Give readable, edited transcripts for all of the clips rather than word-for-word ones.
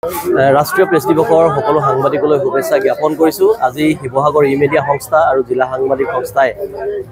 ৰাষ্ট্ৰীয় প্ৰেছ দিৱসৰ সকলো সাংবাদিকলৈ শুভেচ্ছা জ্ঞাপন কৰিছোঁ। আজি শিৱসাগৰ ই-মিডিয়া সংস্থা আৰু জিলা সাংবাদিক সংস্থাই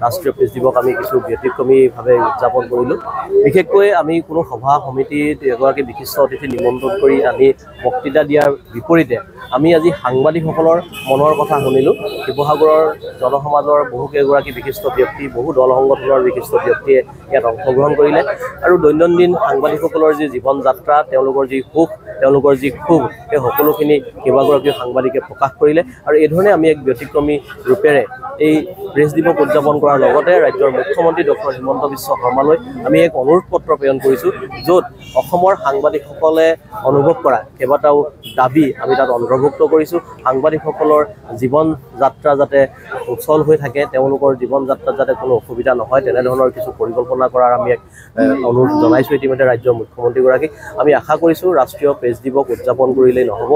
ৰাষ্ট্ৰীয় প্ৰেছ দিৱস আমি কিছু ব্যতিক্ৰমীভাৱে উদযাপন কৰিলোঁ। বিশেষকৈ আমি কোনো সভা সমিতিত এগৰাকী বিশিষ্ট অতিথি নিমন্ত্ৰণ কৰি আমি বক্তৃতা দিয়াৰ বিপৰীতে আমি আজি সাংবাদিকসকলৰ মনৰ কথা শুনিলোঁ। শিৱসাগৰৰ জনসমাজৰ বহুকেইগৰাকী বিশিষ্ট ব্যক্তি, বহু দল সংগঠনৰ বিশিষ্ট ব্যক্তিয়ে ইয়াত অংশগ্ৰহণ কৰিলে আৰু দৈনন্দিন সাংবাদিকসকলৰ যি জীৱন যাত্ৰা, তেওঁলোকৰ যি সুখ, তেওঁলোকৰ যি ক্ষোভ, এই সকলোখিনি কেইবাগৰাকী সাংবাদিকে প্ৰকাশ কৰিলে আৰু এইধৰণে আমি এক ব্যতিক্ৰমী ৰূপেৰে এই প্ৰেছ দিৱস উদযাপন কৰাৰ লগতে ৰাজ্যৰ মুখ্যমন্ত্ৰী ডক্টৰ হিমন্ত বিশ্ব শৰ্মালৈ আমি এক অনুৰোধ পত্ৰ প্ৰেৰণ কৰিছোঁ, য'ত অসমৰ সাংবাদিকসকলে অনুভৱ কৰা কেইবাটাও দাবী আমি তাত অন্তৰ্ভুক্ত কৰিছোঁ। সাংবাদিকসকলৰ জীৱন যাত্ৰা যাতে সুচল হৈ থাকে, তেওঁলোকৰ জীৱন যাত্ৰাত যাতে কোনো অসুবিধা নহয়, তেনেধৰণৰ কিছু পৰিকল্পনা কৰাৰ আমি এক অনুৰোধ জনাইছোঁ ইতিমধ্যে ৰাজ্যৰ মুখ্যমন্ত্ৰীগৰাকীক। আমি আশা কৰিছোঁ ৰাষ্ট্ৰীয় প্ৰেছ দিৱস উদযাপন কৰিলেই নহ'ব,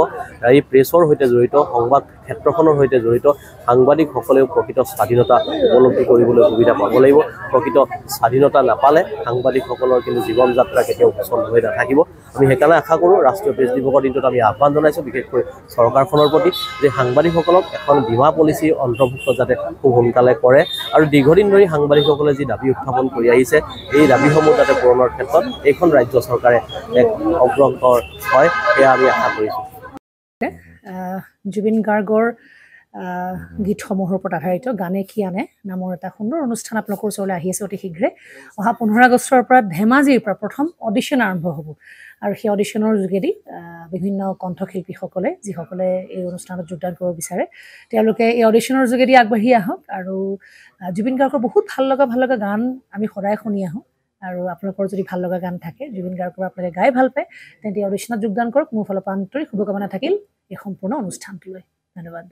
এই প্ৰেছৰ সৈতে জড়িত, সংবাদ ক্ষেত্ৰখনৰ সৈতে জড়িত সাংবাদিকসকলেও প্ৰকৃত স্বাধীনতা উপলব্ধি কৰিবলৈ সুবিধা পাব লাগিব। প্ৰকৃত স্বাধীনতা নাপালে সাংবাদিকসকলৰ কিন্তু জীৱন যাত্ৰা কেতিয়াও সুচল হৈ নাথাকিব। আমি সেইকাৰণে আশা কৰোঁ ৰাষ্ট্ৰীয় প্ৰেছ দিৱসৰ দিনটোত আমি আহ্বান জনাইছোঁ বিশেষকৈ চৰকাৰখনৰ প্ৰতি যে সাংবাদিকসকলক এখন বীমা পলিচি অন্তৰ্ভুক্ত যাতে খুব সোনকালে কৰে আৰু দীৰ্ঘদিন ধৰি সাংবাদিকসকলে যি দাবী উত্থাপন কৰি আহিছে, এই দাবীসমূহ যাতে পূৰণৰ ক্ষেত্ৰত এইখন ৰাজ্য চৰকাৰে এক অগ্ৰসৰ হয়, সেয়া আমি আশা কৰিছোঁ। জুবিন গাৰ্গৰ গীতসমূহৰ ওপৰত আধাৰিত গানে কি আনে নামৰ এটা সুন্দৰ অনুষ্ঠান আপোনালোকৰ ওচৰলৈ আহি আছে অতি শীঘ্ৰে। অহা 15 আগষ্টৰ পৰা ধেমাজিৰ পৰা প্ৰথম অডিশ্যন আৰম্ভ হ'ব আৰু সেই অডিশ্যনৰ যোগেদি বিভিন্ন কণ্ঠশিল্পীসকলে যিসকলে এই অনুষ্ঠানত যোগদান কৰিব বিচাৰে তেওঁলোকে এই অডিশ্যনৰ যোগেদি আগবাঢ়ি আহক আৰু জুবিন গাৰ্গৰ বহুত ভাল লগা গান আমি সদায় শুনি আহোঁ আৰু আপোনালোকৰ যদি ভাল লগা গান থাকে, জুবিন গাৰ্গৰ আপোনালোকে গাই ভাল পায়, তেন্তে অডিশ্যনত যোগদান কৰক। মোৰ ফালৰ পৰা আন্তৰিক শুভকামনা থাকিল এই সম্পূৰ্ণ অনুষ্ঠানটোলৈ। ধন্যবাদ।